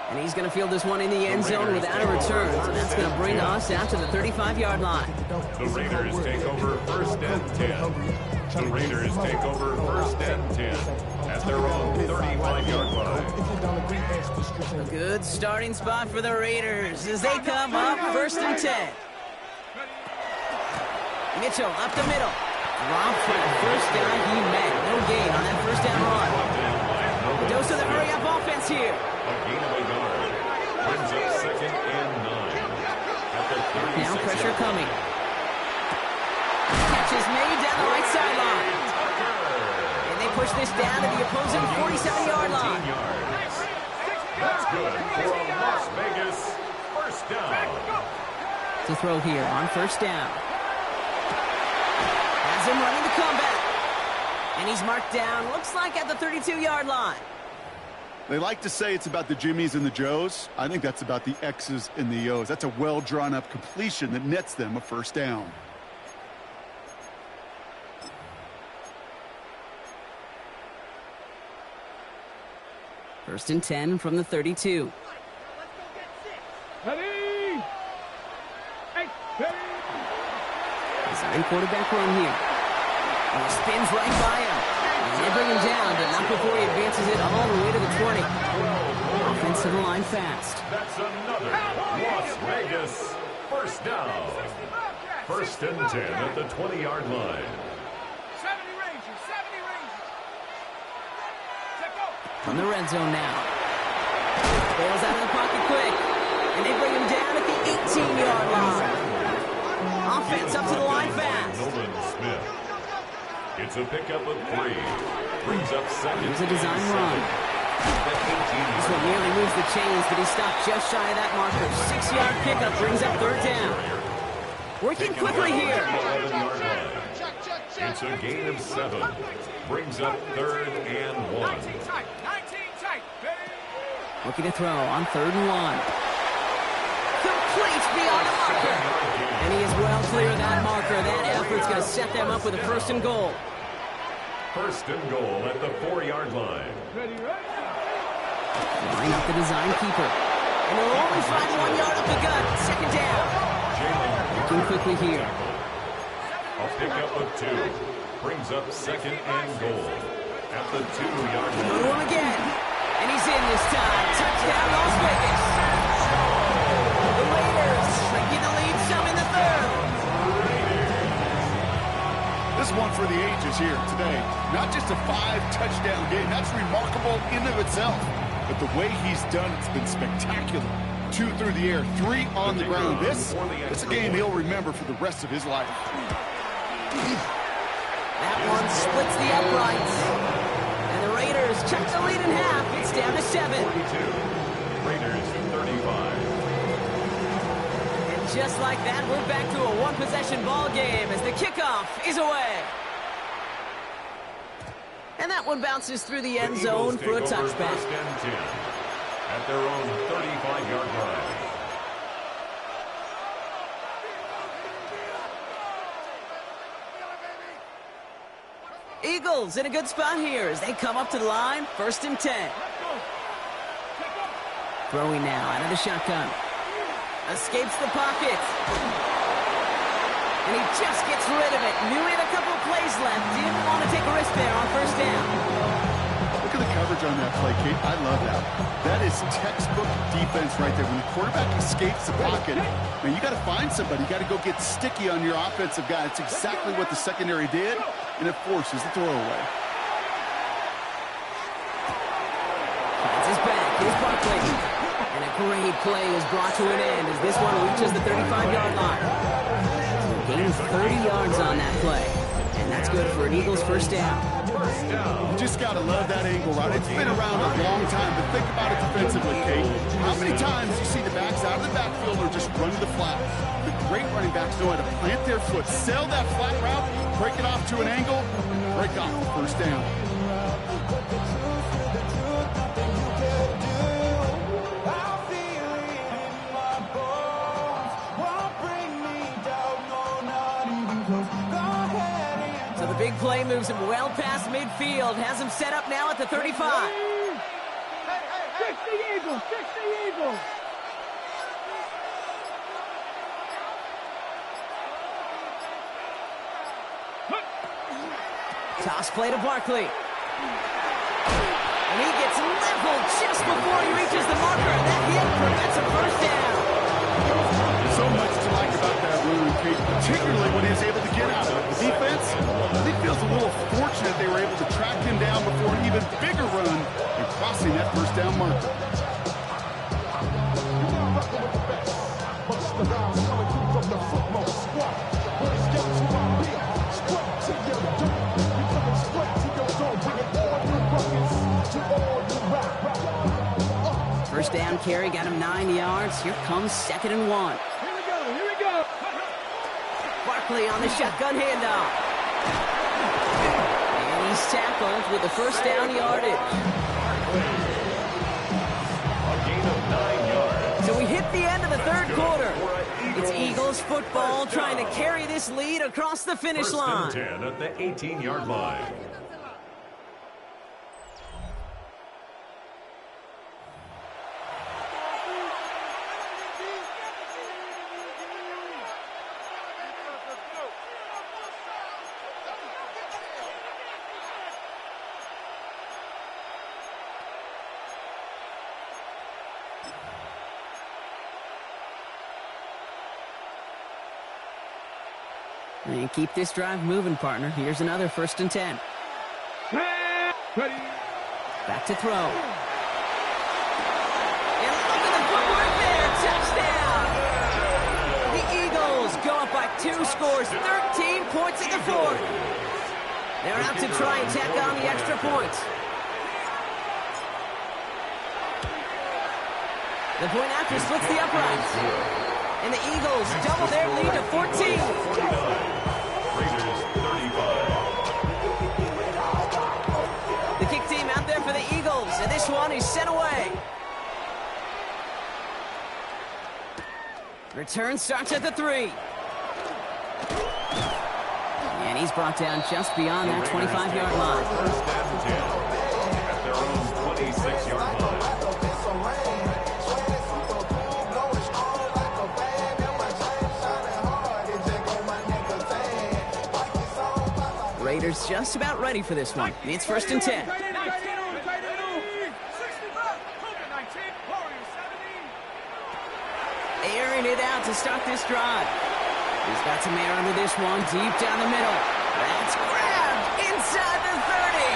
And he's going to field this one in the end zone without a return. So that's going to bring us out to the 35-yard line. The Raiders take over first and 10. The Raiders take over first and 10 at their own 35-yard line. A good starting spot for the Raiders as they come up first and 10. Mitchell up the middle. Dropped for the first guy he met. No gain on that first down run. A dose of the hurry-up offense here. A gain of a yard. Brings up second and 9. At the 36 Now pressure coming. Catch is made down the right sideline. And they push this down to the opposing 47-yard line. That's good for a Las Vegas first down. To throw here on first down. Has him running the comeback. And he's marked down, looks like at the 32-yard line. They like to say it's about the Jimmies and the Joes. I think that's about the X's and the O's. That's a well-drawn-up completion that nets them a first down. First and 10 from the 32. Ready? Hey, ready? Design quarterback run here. And he spins right by him. And they bring him down, but not before he advances it all the way to the 20. Offensive line fast. That's another Las Vegas first down. First and 10 at the 20-yard line. 70 Rangers, 70 Rangers. Check go. From the red zone now. Bails out of the pocket quick. And they bring him down at the 18-yard line. Offense up to the line fast. Nolan Smith. It's a pickup of 3. Brings up second. Here's a design run. This one nearly moves the chains, but he stopped just shy of that marker. 6-yard pickup brings up third down. Working quickly here. It's a gain of 7. Brings up third and 1. 19 tight, 19 tight. Ready? Looking to throw on third and 1. Complete beyond the marker. And he is well clear of that marker. That effort's going to set them up with a first and goal. First and goal at the 4-yard line. Ready, ready? Line up the design keeper. And they'll only find 1 yard up the gut. Second down. Working quickly here. A pickup of 2. Brings up second and goal at the 2-yard Go to line. him again. And he's in this time. Touchdown, Las Vegas. The Raiders shrinking the lead some in the third. This one for the ages here today. Not just a 5-touchdown game. That's remarkable in and of itself. But the way he's done it's been spectacular. 2 through the air, 3 on the ground. This is a game he'll remember for the rest of his life. That one splits the uprights. And the Raiders cut the lead in half. It's down to 7. 42. Raiders 35. And just like that, we're back to a one-possession ball game as the kickoff is away. And that one bounces through the end zone for a touchback. First and 10 at their own 35-yard line. Eagles in a good spot here as they come up to the line. First and 10. Throwing now out of the shotgun. Escapes the pocket. And he just gets rid of it. Knew he had a couple of plays left. Didn't want to take a risk there on first down. Look at the coverage on that play, Kate. I love that. That is textbook defense right there. When the quarterback escapes the pocket, man, you got to find somebody. You got to go get sticky on your offensive guy. It's exactly what the secondary did, and it forces the throwaway. Finds his back. Here's Barkley. And a great play is brought to an end as this one reaches the 35-yard line. So gains 30 yards on that play. And that's good for an Eagles first down. You just got to love that angle route. It's been around a long time, but think about it defensively, Kate. How many times you see the backs out of the backfield or just run to the flat? The great running backs know how to plant their foot, sell that flat route, break it off to an angle, break off the first down. Big play moves him well past midfield. Has him set up now at the 35. Fix the Eagles! Fix the Eagles! Toss play to Barkley. And he gets leveled just before he reaches the marker. And that hit prevents a first down. So much to like about that run, Kate, particularly when he was able to get out of it. The defense, I think, feels a little fortunate they were able to track him down before an even bigger run and crossing that first down marker. First down carry got him 9 yards. Here comes 2nd and 1. Here we go, here we go! Barkley on the shotgun handoff. And he He's tackled with the first down yardage. A gain of 9 yards. So we hit the end of the third quarter. It's Eagles football trying to carry this lead across the finish line. First and 10 at the 18-yard line. And keep this drive moving, partner. Here's another 1st and 10. Back to throw. And look at the footwork there. Touchdown! The Eagles go up by 2 scores, 13 points in the fourth. They're out to try and tack on the extra points. The point after splits the uprights. And the Eagles double their lead to 14. Raiders 35. The kick team out there for the Eagles, and this one is sent away. Return starts at the 3. And he's brought down just beyond that 25-yard line. First and 10 at their own 26-yard line. Raiders just about ready for this one. It's 1st and 10. Airing it out to start this drive. He's got some air under this one, deep down the middle. That's grabbed inside the 30.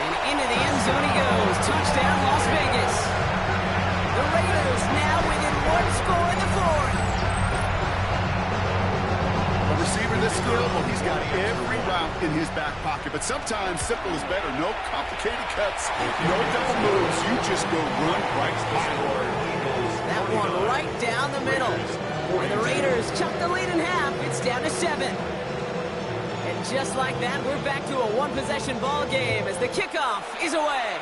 And into the end zone he goes. Touchdown, Las Vegas. The Raiders now within 1 score in the fourth. A receiver this skilled, well, he's got every route in his back pocket, but sometimes simple is better. No complicated cuts, no double moves. You just go run right forward. That one right down the middle. And the Raiders chop the lead in half. It's down to 7. And just like that, we're back to a one-possession ball game as the kickoff is away.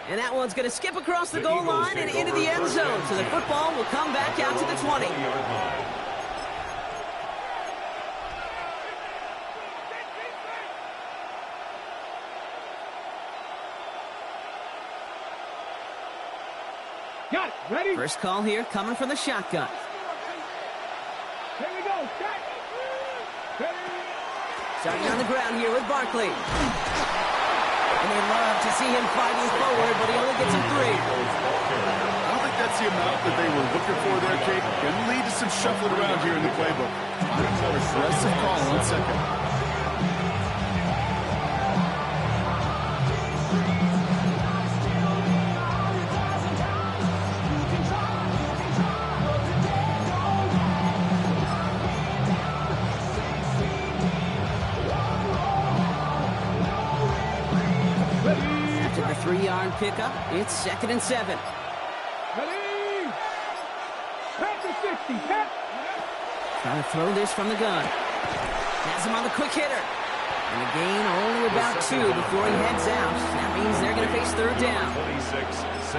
And that one's going to skip across the goal line and into the end zone. So the football will come back out to the 20. Got it. Ready? First call here coming from the shotgun. Here we go. Set. Ready? Starting on the ground here with Barkley. And they love to see him fighting forward, but he only gets a 3. I don't think that's the amount that they were looking for there, Kate. Going to lead to some shuffling around here in the playbook. Aggressive call on 2nd. After the 3-yard pickup, it's 2nd and 7. Ready? Pass the 60. Pass. Trying to throw this from the gun. Has him on the quick hitter. And a gain only about 2 before he heads out. That means they're going to face 3rd down.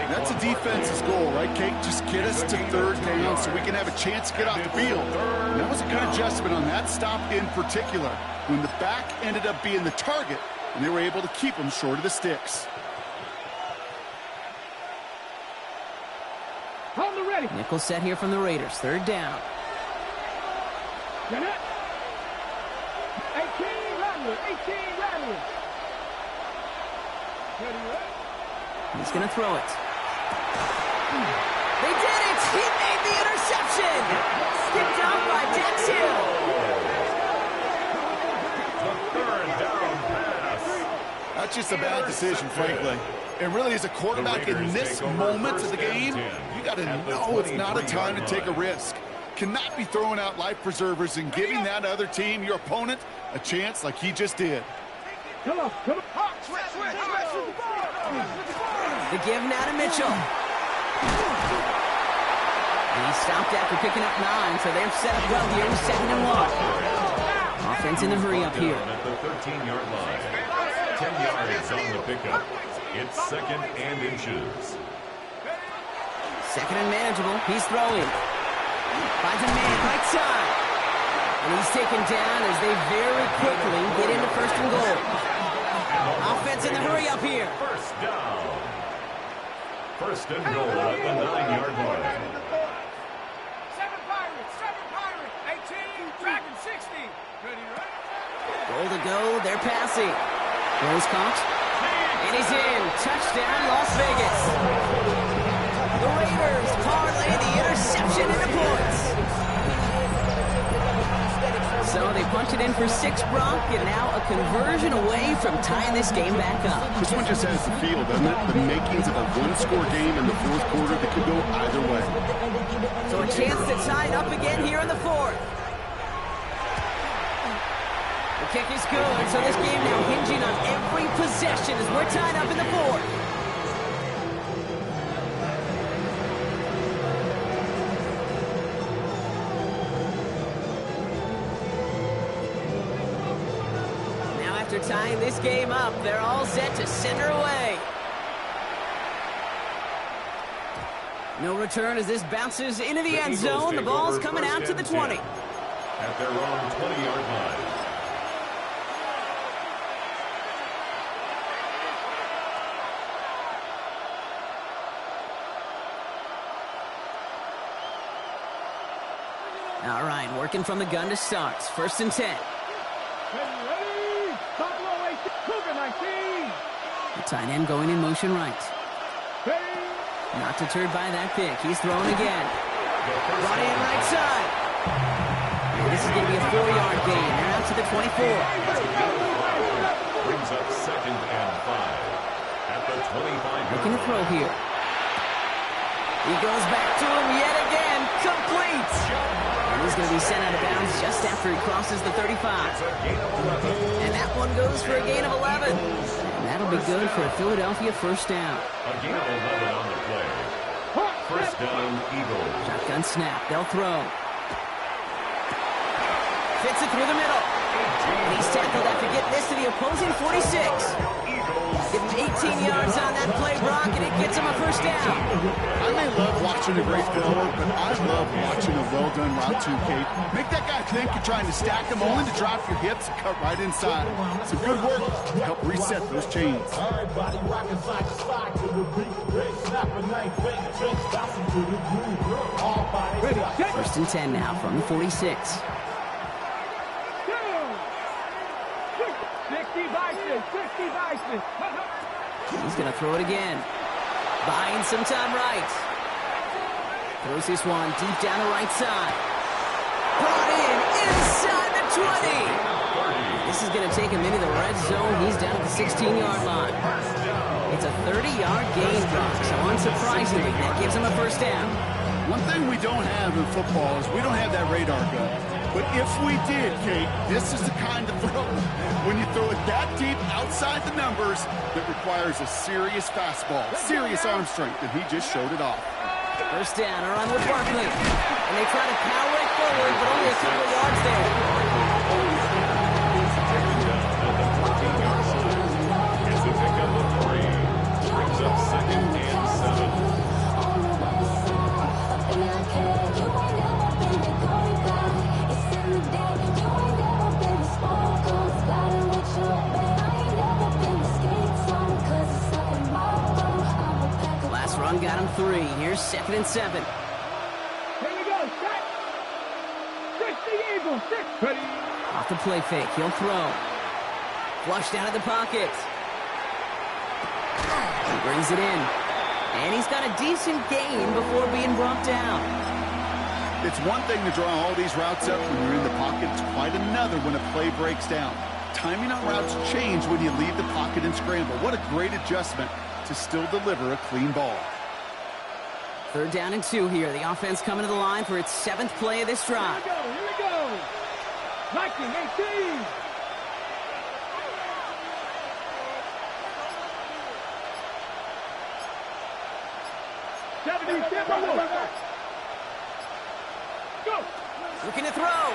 That's a defense's goal, right, Kate? Just get us to 3rd down so we can have a chance to get off the field. And that was a good adjustment on that stop in particular, when the back ended up being the target, and they were able to keep him short of the sticks. On the ready. Nickel set here from the Raiders. 3rd down. Get it. 18 Rattler. 18 Rattler. Ready, ready. He's going to throw it. They did it! He made the interception! Skipped off by Dax Hill. The 3rd down pass. That's just a bad decision, frankly. And really, as a quarterback in this moment of the game, you got to know it's not a time to take a risk. Cannot be throwing out life preservers and giving that other team, your opponent, a chance like he just did. Come on, come on. The give now to Mitchell. And he stopped after picking up 9, so they're set up well here with 2nd and 1. Offense in the hurry up here. At the 13-yard line. 10 yards on the pickup. It's 2nd and inches. 2nd and manageable. He's throwing. Finds a man right side. And he's taken down as they very quickly get into 1st and goal. Offense in the hurry up here. 1st down. 1st and goal at the 9-yard line. 7 Pirates, 18, Dragon 60. Ready, right? Goal to go. They're passing. Throws caught. And he's in. Touchdown, Las Vegas. The Raiders parlay the interception into points. So they punch it in for 6, Brock, and now a conversion away from tying this game back up. This one just has the feel, doesn't it? The makings of a one-score game in the 4th quarter that could go either way. So a chance to tie it up again here in the 4th. The kick is good, so this game now hinging on every possession as we're tied up in the 4th. After tying this game up, they're all set to center away. No return as this bounces into the end zone. The ball's coming out to the 20. At their own 20-yard line. All right, working from the gun to start. 1st and 10. The tight end going in motion right. Not deterred by that pick. He's throwing again. Brought in right side. And this is going to be a 4-yard gain. They're out to the 24. Brings up 2nd and 5. At the 25. Looking to throw here. He goes back to him yet again. Complete. And he's going to be sent out of bounds just after he crosses the 35. And that one goes for a gain of 11. And that'll be good for a Philadelphia 1st down. A gain of 11 on the play. 1st down, Eagles. Shotgun snap. They'll throw. Fits it through the middle. And he's tackled after getting this to the opposing 46. Give him 18 yards on that play, Brock, and it gets him a 1st down. I may love watching a great thrower, but I love watching a well-done route too, Kate. Make that guy think you're trying to stack him, only to drop your hips and cut right inside. Some good work to help reset those chains. Everybody rockin' side to side to the beat. Snap a knife, bang, drinks, bouncing to the groove. All bodies. 1st and 10 now from the 46. 60 Bison. He's going to throw it again. Buying some time right. Throws this one deep down the right side. Brought in inside the 20. This is going to take him into the red zone. He's down at the 16-yard line. It's a 30-yard gain, Brock, so unsurprisingly, that gives him a 1st down. One thing we don't have in football is we don't have that radar gun. But if we did, Kate, this is the kind of throw when you throw it that deep outside the numbers that requires a serious fastball, serious arm strength, and he just showed it off. 1st down, a run with Barkley. And they try to power it forward, but only a couple of yards there. It's a pickup of 3. Brings up 2nd and 7. Last run got him 3. Here's 2nd and 7. Here we go. Set. 60 Eagles. 6. Ready. Off the play fake. He'll throw. Flushed out of the pocket. He brings it in. And he's got a decent gain before being brought down. It's one thing to draw all these routes up when you're in the pocket. It's quite another when a play breaks down. Timing on routes change when you leave the pocket and scramble. What a great adjustment to still deliver a clean ball. 3rd down and 2 here. The offense coming to the line for its 7th play of this drive. Here we go. Viking 18. Looking to throw.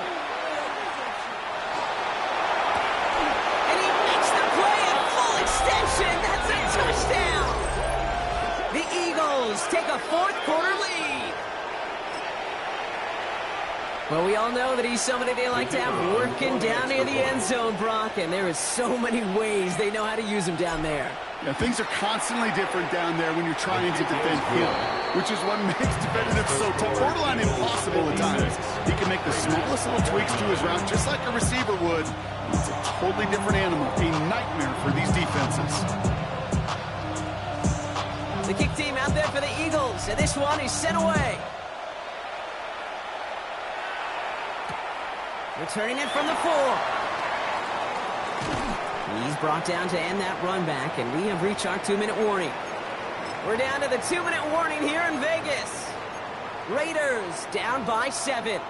touchdown! The Eagles take a fourth-quarter lead. Well, we all know that he's somebody they like to have working down near the end zone, Brock, and there is so many ways they know how to use him down there. Yeah, things are constantly different down there when you're trying to defend him, which is what makes defending him so tough, borderline impossible at times. He can make the smallest little tweaks to his route just like a receiver would. It's a totally different animal, a nightmare for these defenses. The kick team out there for the Eagles, and this one is sent away. Returning it from the 4. He's brought down to end that run back, and we have reached our 2-minute warning. We're down to the 2-minute warning here in Vegas. Raiders down by 7.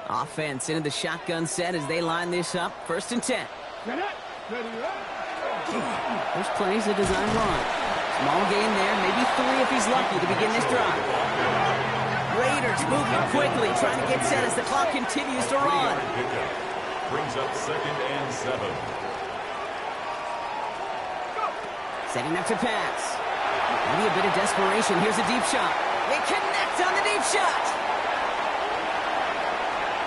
Offense into the shotgun set as they line this up. 1st and 10. There's plays of design run. Small gain there, maybe 3 if he's lucky to begin this drive. Raiders moving quickly, trying to get set as the clock continues to run. Brings up 2nd and 7. Setting up to pass. Maybe a bit of desperation. Here's a deep shot. They connect on the deep shot.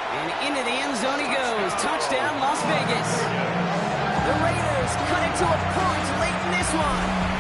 And into the end zone he goes. Touchdown, Las Vegas. The Raiders cut it to a point late in this one.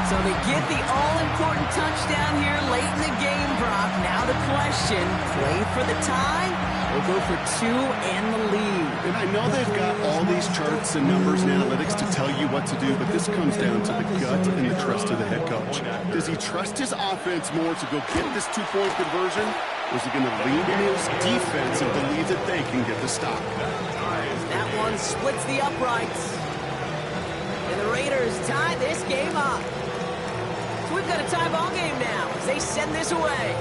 So they get the all-important touchdown here late in the game, Brock. Now the question, play for the tie or go for 2 and the lead? And I know they've got all these charts and numbers and analytics to tell you what to do, but this comes down to the gut and the trust of the head coach. Does he trust his offense more to go get this 2-point conversion, or is he going to lean in his defense and believe that they can get the stop? That one splits the uprights. And the Raiders tie this game up. So we've got a tie ball game now as they send this away.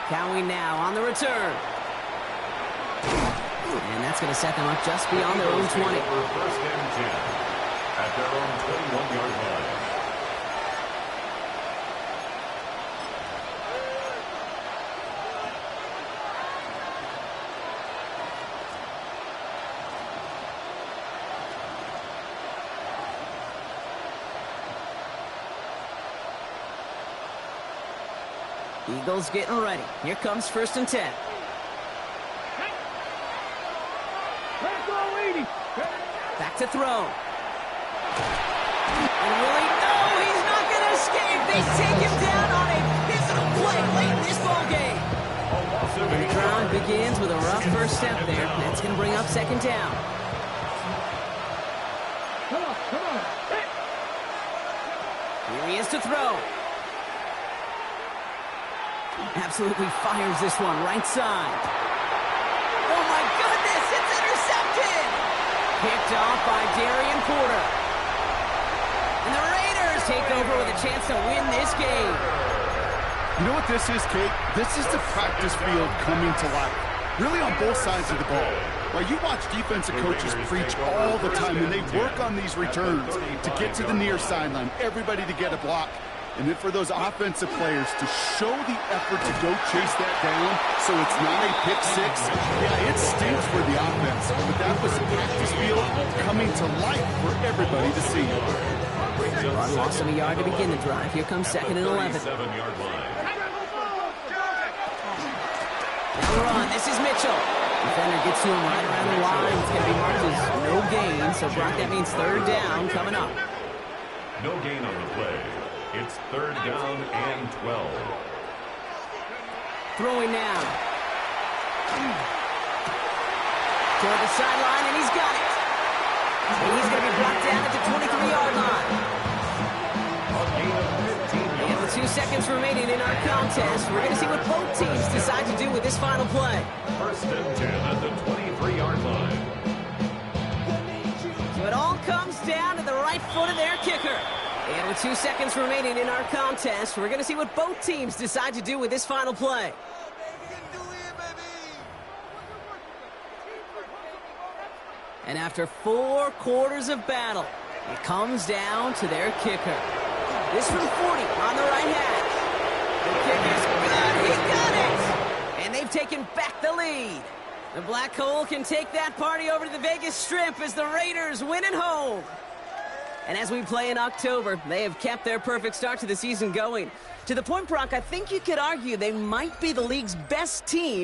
Cowing now on the return. And that's going to set them up just beyond their own 20. 1st and 10 at their own 21-yard line. Eagles getting ready. Here comes 1st and 10. Back to throw. And will he? No, he's not going to escape. They take him down on a pivotal play late in this ball game. And the drive begins with a rough first step there. That's going to bring up 2nd down. Here he is to throw. Absolutely fires this one right side. Oh my goodness, it's intercepted! Picked off by Darian Porter. And the Raiders take over with a chance to win this game. You know what this is, Kate? This is the practice field coming to life. Really on both sides of the ball. Right, you watch defensive coaches preach all the time, and they work on these returns to get to the near sideline, everybody to get a block. And then for those offensive players to show the effort to go chase that down so it's not a pick 6. Yeah, it stinks for the offense, but that was practice field coming to life for everybody to see. Run loss of a yard to begin the drive. Here comes 2nd and 11. 7-yard line. Now run. This is Mitchell. Defender gets to him right around the line. It's going to be marked as no gain. So, Brock, that means 3rd down coming up. No gain on the play. It's 3rd down and 12. Throwing now. Toward the sideline, and he's got it. And he's going to be brought down at the 23-yard line. And with 2 seconds remaining in our contest, we're going to see what both teams decide to do with this final play. 1st and 10 at the 23-yard line. So it all comes down to the right foot of their kicker. And with 2 seconds remaining in our contest, we're going to see what both teams decide to do with this final play. And after 4 quarters of battle, it comes down to their kicker. This from 40 on the right hash. giving back the lead. The Black Hole can take that party over to the Vegas Strip as the Raiders win at home. And as we play in October, they have kept their perfect start to the season going. To the point, Brock, I think you could argue they might be the league's best team